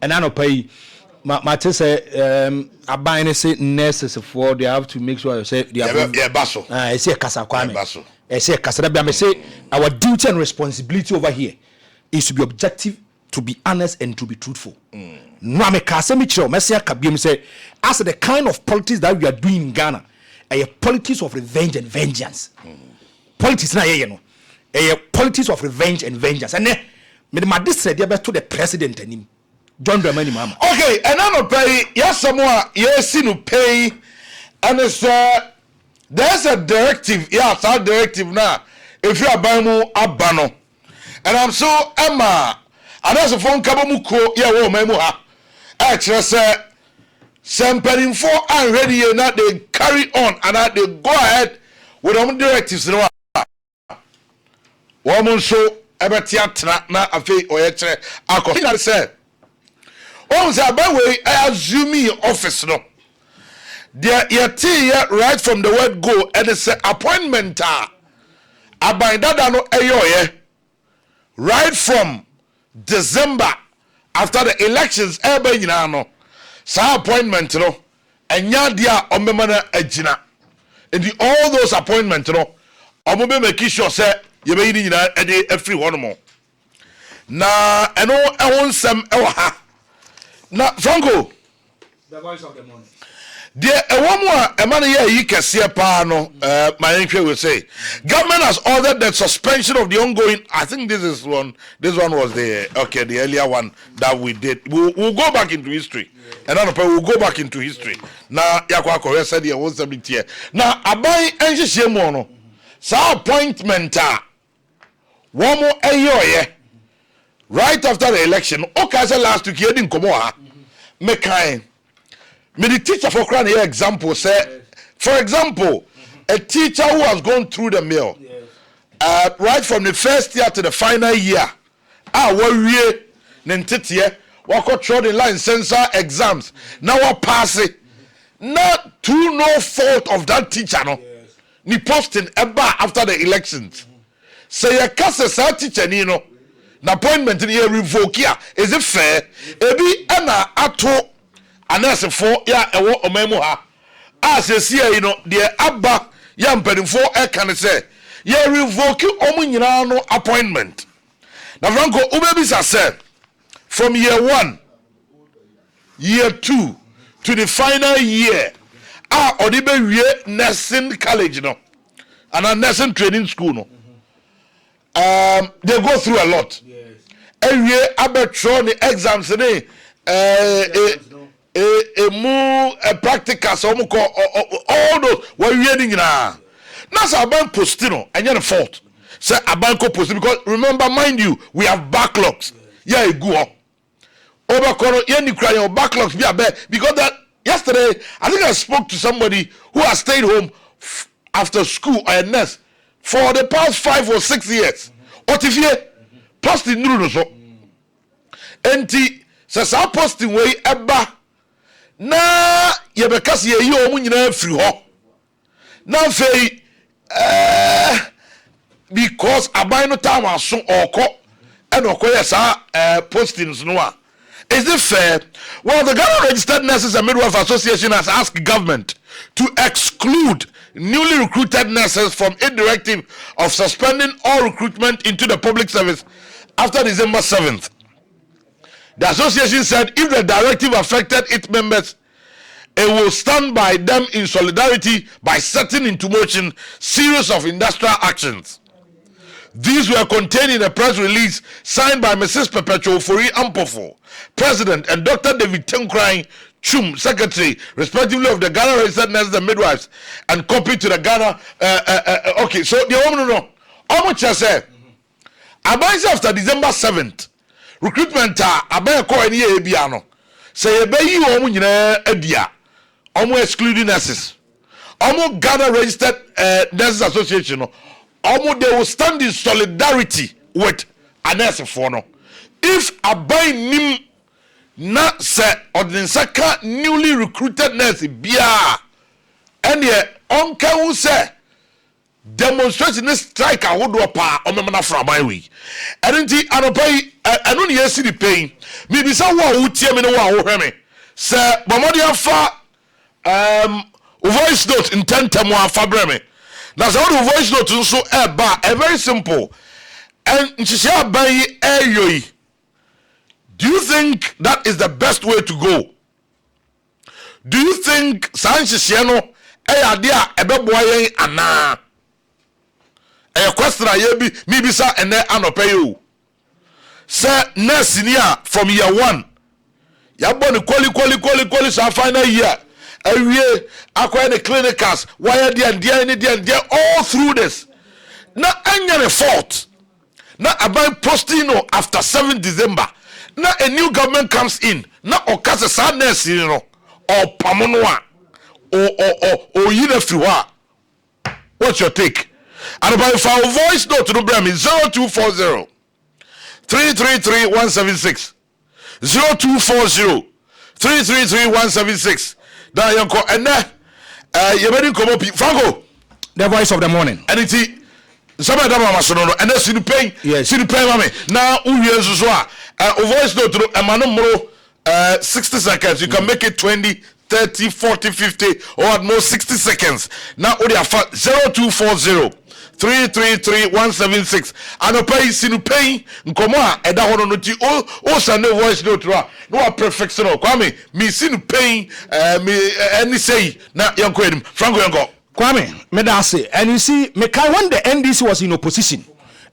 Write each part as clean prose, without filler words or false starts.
and I no pay. My say I buy any say nurses for they have to make sure you say they have basso. I say kasa kwame. I say kasa that be say our duty and responsibility over here is to be objective, to be honest and to be truthful. No me kasa me chiro me say akabiem say as the kind of politics that we are doing in Ghana, a politics of revenge and vengeance. Politics na ye no. A politics of revenge and vengeance. And me my district dey to the president anim. John Dramani Mahama. Okay, and I no pay. Yes, someone yes no pay, and it's there's a directive. Yes, our directive now. If you are buying more abano, and I'm so Emma, and that's a phone kabamuko. Yeah, wo memu ha. Actually, say, sampling for and ready, and now they carry on, and now they go ahead with our directives. No, woman so ebetiatra na afi oyetre akọ. He said. Oh, say by way, I assume your office no. There, right from the word go, and it's appointment. About that no ayo right from December after the elections, ebe no. Sa appointment no, and dia omemana ejina. And all those appointments no, omobe make sure say you be ni nyina every one more. Na eno ehon sem ewa. Now, Franco, the voice of the morning. Dear, a woman, a man here, you can see a pano. My entry will say, government has ordered the suspension of the ongoing. I think this is one. This one was the earlier one that we did. We'll go back into history, and we'll go back into history. Now, Yakwako said here was something here. Now, I buy anxious mono. Sa appointment. One more a year. Right after the election, okay, last week you didn't come over. Me the teacher for crying here example say, for example, a teacher who has gone through the mill, right from the first year to the final year, we nentitiye, wako through the line censor exams, now we pass it, not through no fault of that teacher, no, ni posting eba after the elections. Say a case sa teacher ni no. Na appointment in here revoke ya. Is it fair? Ebi ana ato anase for ya ewo omemu ha. As you see, you know, the abba ya mpedinfo can say ya revoke omu nyina no appointment. Na Franco ubebisa said from year 1, year 2 to the final year. Odibe wie nursing college no. And a nursing training school no. They go through a lot. Every abertron exams ni practical so all those we reading na. That's our bank postino and you're the fault. Say a bank post because remember, mind you, we have backlogs. Yeah, you go up. Over corner, you cry your backlogs be a bad because that yesterday I think I spoke to somebody who has stayed home after school or a nurse for the past 5 or 6 years. What if you posting no so? Enti says our posting way eba na ye because ye yi omu nyina free ho. Na fei because abai no time aso oko and okoye sa postings no a. Is it fair? Well, the Ghana Registered Nurses and Midwife Association has asked government to exclude newly recruited nurses from its directive of suspending all recruitment into the public service after December 7th. The association said if the directive affected its members, it will stand by them in solidarity by setting into motion series of industrial actions. These were contained in a press release signed by Mrs. Perpetual Fori Ampofo, President, and Dr. David Tenkrai Chum, Secretary, respectively, of the Ghana Registered Nurses and Midwives, and copied to the Ghana. Okay, so the woman no. How much I say? About after December 7th, recruitment about ko any ebiano. Say ebe yi omu nyina adia. Omu excluding nurses. Omu Ghana Registered Nurses Association no. Omu they will stand in solidarity with a nurse for no. If abai nim na se odinsaka newly recruited nurse bia and ye onka who say demonstration this strike ahodo pa omemana from my way enti anopai anu ne yesi di pain me bi sa wo utie me ne wo hweme se bomodi afa voice note intentem wa afa breme na so the voice note nso a very simple and nhihia ban yi ayoyi. Do you think that is the best way to go? Do you think sanhihia no ade a ebeboa yen ana question ayebi mi bisa ene anope you say nurse ni a from year 1 ya born quali so final year awie akwai the clinicals why there all through this na anya fault na about postino after 7 December na a new government comes in na okase sadness you know or pamonoa or you know through what's your take? And by our voice note to the brand is 0240 333 176 0240 333 176. Now you call and you ready come up Franco, the voice of the morning. And it's some of them are masono and that's the pain. Yes, see the pain, mommy. Now who hears as well? Voice note to a man 60 seconds. You can make it 20, 30, 40, 50, or at most 60 seconds. Now, 0240 333 176. And a pay sinu pay nkoma eda hono no ti o send voice note no perfection o kwame me sinu pay me any say na yanko edim Franco yanko Kwame me da say. And you see me can when the NDC was in opposition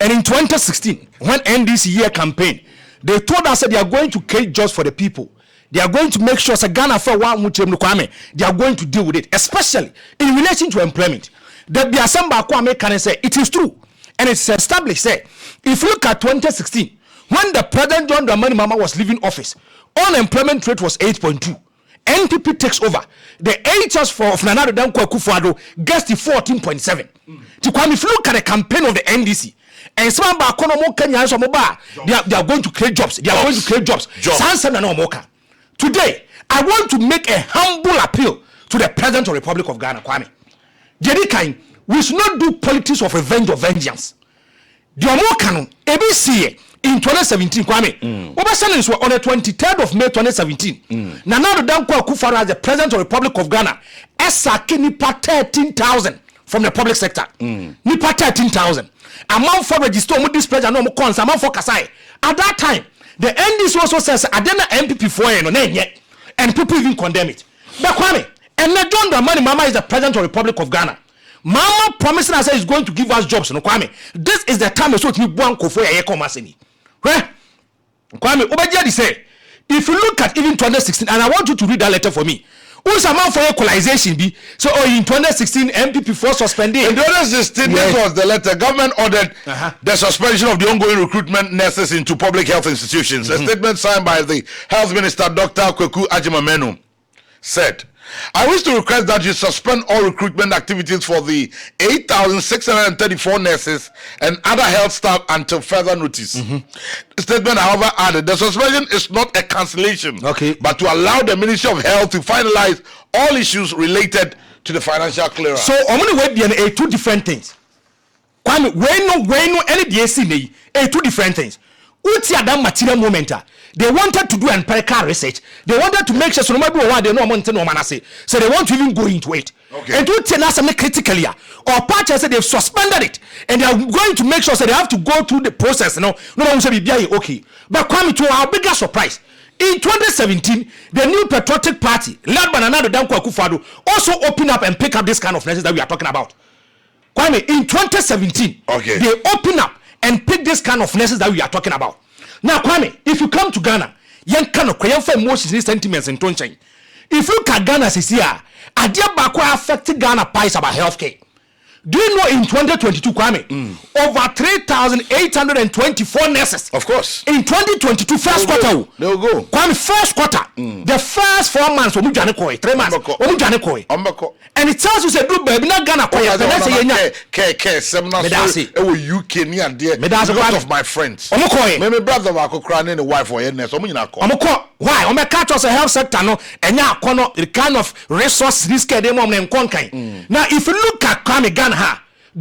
and in 2016 when NDC year campaign they told us that they are going to create jobs for the people. They are going to make sure Ghana for one Kwame, they are going to deal with it, especially in relation to employment. That the Assembly Kwame can say it is true, and it's established. Say, if you look at 2016, when the President John Dramani Mahama was leaving office, unemployment rate was 8.2. NPP takes over. The HS for Nana Danko Akufo-Addo gets to 14.7. If you look at the campaign of the NDC, and some they are going to create jobs. They are going to create jobs. Today, I want to make a humble appeal to the President of the Republic of Ghana, Kwame. We should not do politics of revenge or vengeance. The Omokano, ABC, in 2017, Kwame, on the 23rd of May 2017, Nana Danko Akufo-Addo as the President of the Republic of Ghana, Esaki nipa 13,000 from the public sector. Nipa 13,000. Amount for register this president no cons amount for Kasai. At that time, the NDC also says Adena MPP for and people even condemn it. But Kwame, and John Dramani Mahama is the President of the Republic of Ghana. Mama promising us is going to give us jobs. No Kwame, this is the time so to buan kofo ya komaseni. Kwame, Obadia say, if you look at even 2016, and I want you to read that letter for me. Who's amount for equalization be so in 2016 MPP for suspended. In 2016, this was the letter. Government ordered the suspension of the ongoing recruitment nurses into public health institutions. A statement signed by the Health Minister Dr. Kweku Agyeman said, I wish to request that you suspend all recruitment activities for the 8,634 nurses and other health staff until further notice. The statement, however, added the suspension is not a cancellation, but to allow the Ministry of Health to finalize all issues related to the financial clearance. So, I'm going to wait two different things. Kwame, we no any DSC two different things. Uti adam material momenta. They wanted to do empirical research. They wanted to make sure so nobody want they know no man say. So they want to even go into it. And to tell us critically or parties say they've suspended it and they are going to make sure so they have to go through the process. No one say be okay. But come to our bigger surprise. In 2017, the new patriotic party led by Nana Danko Akufo-Addo also opened up and pick up this kind of nurses that we are talking about. Kwame, in 2017, they opened up and pick this kind of nurses that we are talking about. Now, Kwame, if you come to Ghana, you cannot create emotions, sentiments, and tongue. If you look at Ghana this year, Adia Bakwa affected Ghana price about healthcare. Do you know in 2022, Kwame, over 3,824 nurses? Of course. In 2022, first quarter. They will go. Kwame, first quarter. The first 4 months, 3 months. And it tells you, say, do baby, not Ghana. Because of my friends. My brother was crying in the wife for illness. Why? On my catch was a health sector, no, and now the kind of resource risk. Now, if you look at Kwame Ghana,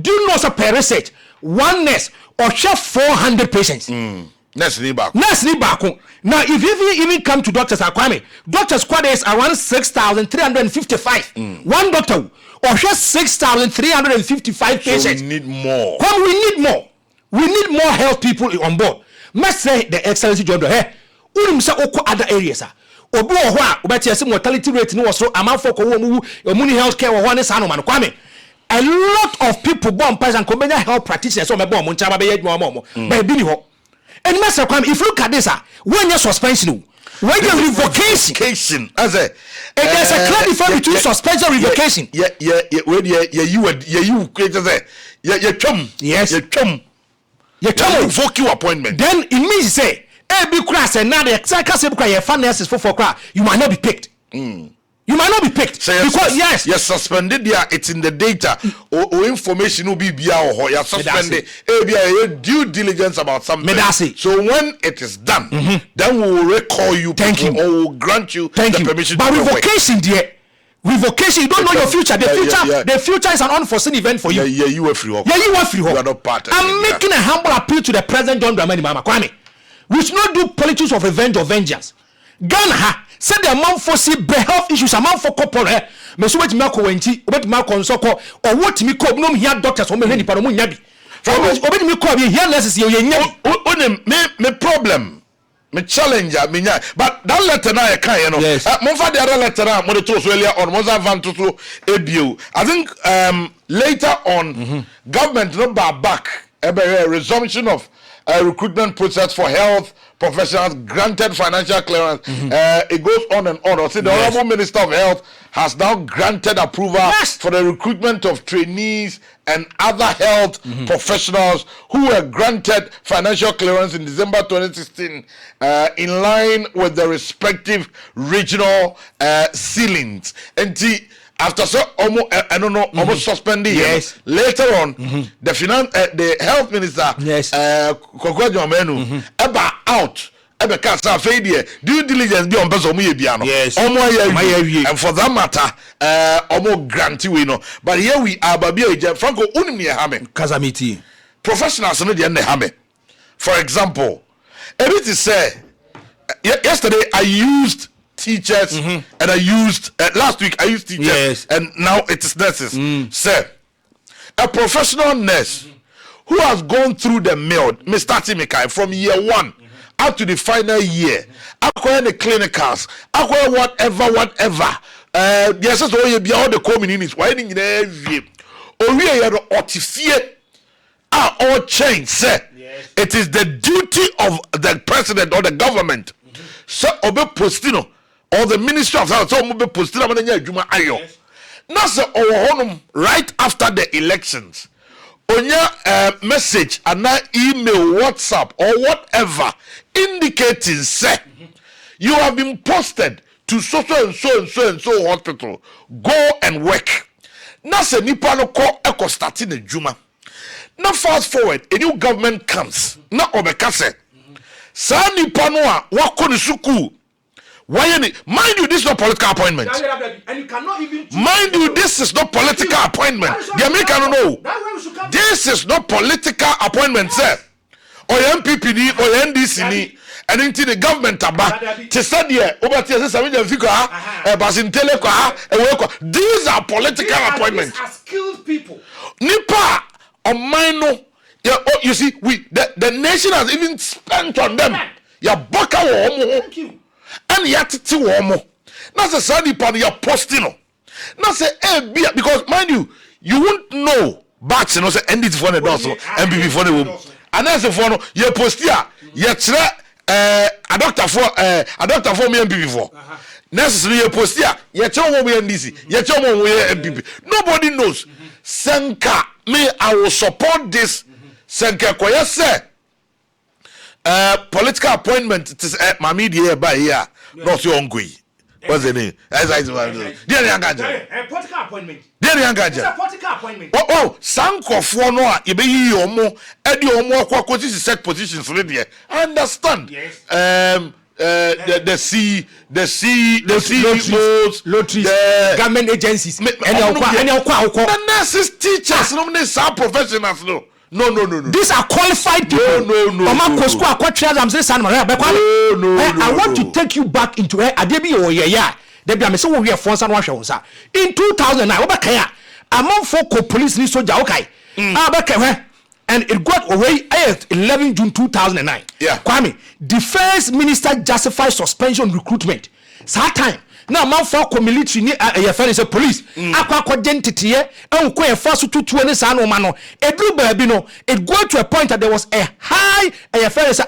Do you know, per research, one nurse or share 400 patients? Nurse ni back. Now, if you even come to doctors, doctors' squad is around 6,355. One doctor or share 6,355 patients. So we need more. Come, we need more. We need more health people on board. Must say the excellency John Doe. Say other areas. Obi wo ho a obeti say mortality rate no was so amanfo ko wo mu healthcare wo ho ne sa no man kwame. A lot of people born pass and conventional health practitioners so me born mo nchama be yedwa mo but bi ni ho. And Mr. Kwame, if you look at this, when you're suspension, when you're revocation, as a there's a clear difference between suspension and revocation. You revoke your appointment. Then it means say, be class and now the exact same cry finances for you might not be picked. You might not be picked so because yes, you're suspended there. It's in the data or information will be or you're suspended. Due diligence about something. So when it is done, then we will recall you. Thank you. Or will grant you the permission. But revocation, dear. Revocation, you don't know your future. The future is an unforeseen event for you. You were free. You are free. You are not part of I'm making a humble appeal to the President John Dramani Mahama Kwame. We should not do politics of revenge or vengeance. Ghana said the amount for see health issues, amount for couple. Me so wait me ko wenti, wait me ko nsoko, or what me ko no here doctors o me hwe nipa no nyabi. Obedi me ko be here nurses ye nyabi. Me problem. Me challenge me nya. But that letter na e kan ye no. Mo fa the other letter na mo de to so earlier on mo za van to so ebio. I think later on government no back a resumption of recruitment process for health professionals granted financial clearance. It goes on and on. See, the Honorable Minister of Health has now granted approval for the recruitment of trainees and other health professionals who were granted financial clearance in December 2016 in line with the respective regional ceilings. And after so almost suspended. Later on, the health minister, about out. Due diligence be on person and for that matter, almost grant we know. But here we are, Babia Franco Unimi Kazamiti. Professionals no the hame. For example, everything say yesterday I used teachers and I used last week I used teachers and now it is nurses. Sir, a professional nurse who has gone through the mill, Mr. Timikai, from year 1 up to the final year, acquire the clinicals, acquire whatever. Yes, so you be all the communities. Why didn't you? Or we are artificial are all changed, sir. It is the duty of the president or the government. So obe postino or the ministry of health so obe postino amanya adwuma ayo. Na so right after the elections. Onya message and email, WhatsApp or whatever indicating say you have been posted to so and so hospital. Go and work. Na se nipa no ko eko starting the juma. Now fast forward, a new government comes. Na obekase. Sa nipa no a wako ni suku. Mind you, this is not political appointment. And you cannot even mind you, this is not political appointment. The American know. This is not political appointment, sir. Or MPP or NDC and into the government about to study over these are political appointments. These are skilled people. Nipa or minor. You see, the nation has even spent on them. Thank you. And yet to warm. Now say Sunday pan you're posting. Now say because mind you won't know but you know say end it for the door so MPP for the woman. And that's the phone you post here. You a doctor for me MPP for. Necessarily you post here. You tell me NDC. You tell me MPP. Nobody knows. Senka me I will support this. Senka koya say political appointment it is my media by here not your ongui. What's the name? Political appointment. Political appointment. Oh, Sanko for no, you be yomo, Eddie or more quality set positions already. I understand. Yes. the CEOs, lotteries, the government agencies, and the nurses, teachers, no, some professionals, no. These are qualified people. No. I want to take you back into in 2009, among four police ni soldier okay. And it got away 11 June 2009. Yeah. Kwame, defense minister justified suspension recruitment. That time. Now, man for military ni a police. Aqua identity here. And we force to 20 sano mano. It blew baby no. It got to a point that there was a high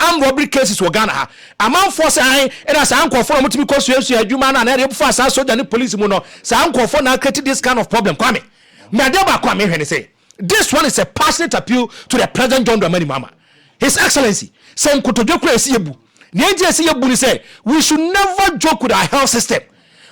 armed robbery cases were Ghana. A man force high and as uncle for multiple because you had human and every fast so than the police mono. So uncle for now created this kind of problem. Kwame. Madaba Kwame when say. This one is a passionate appeal to the President John Dramani Mahama. His Excellency, say we should never joke with our health system.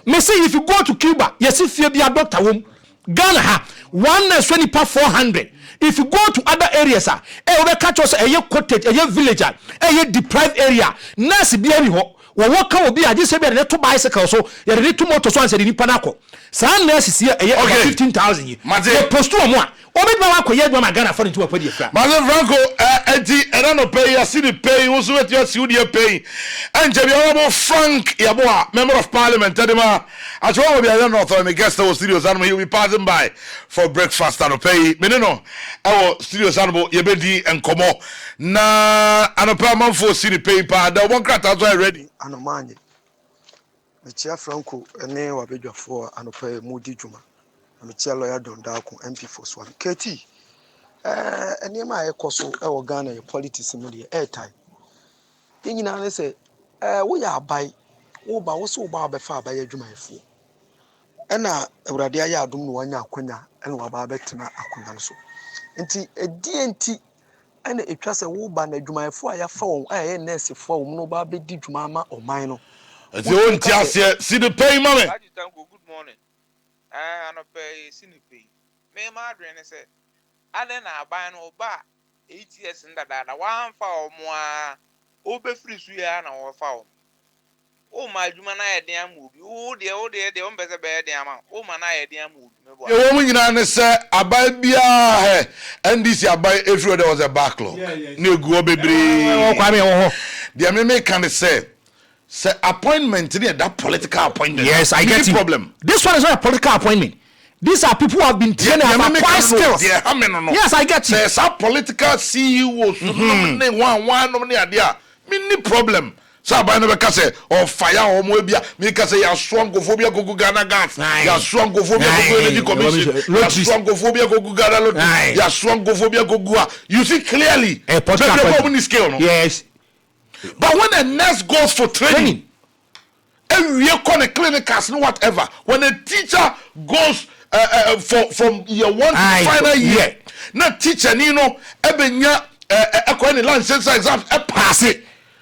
Me say if you go to Cuba, yes, if you be a doctor home, Ghana, 1 nurse 400. If you go to other areas, catch us a cottage, a villager, a deprived area, nurse be any ho. What will be? I just said two bicycles, so you need 2 motor swans in Panaco. Some nurses here, 15,000. You post 2 or more. Ghana for into a pretty flat. Star Franko, I don't pay. I see the pay. Also, what you see the pay. And the Honorable Frank Yaboa, member of Parliament, Tedema. I told you I don't know if I'm a guest of studios animal. He'll be passing by for breakfast and pay. Menino, our studios animal, Yabedi and Como. Na, and a pair for see the paper. The one crack as well ready. Anomani. The Chair Franco, a name of Bidja for and a pay Moody Juma. I'm a chair lawyer Don Darko, MP for Swan. KT. And near my coso, our Ghana, politics in the airtime. Thinking, I say, we are by Oba was so bar by far by a Juma fool. And now, Radia Dum one Yaquina and Wababetina Akunanso. And a DNT and it was a woman a Juma for a phone, I nurse for no baby did Mama or mine. The old just see the pay, mommy. Good morning. I no pay sinipi. Me madre ne say, I then I buy no bar 8 years in that 1 for more. Obe free suya na or foul. Oh my jumana idea movie. Oh dear, the better bed diamond. Oh man, idea movie. A woman in an say, I buy beer, and this I buy everywhere there was a backlog. New go baby. The American say appointment in that political appointment. Yes, I get it. Problem. This one is not a political appointment. These are people who have been trained and have acquired skills. Yes, I get it. There's a political CEO. One idea. Mini problem. So I never can say or fire or mobia. Me can say you strong phobia go Ghana gas. You strong phobia go energy commission. You strong phobia go Ghana lottery. You strong phobia go Gua. You see clearly. A political scale. Yes. But when a nurse goes for training, and we are calling clinicals, no whatever. When a teacher goes from year 1 to final year, now teacher, you know, license exams, pass it.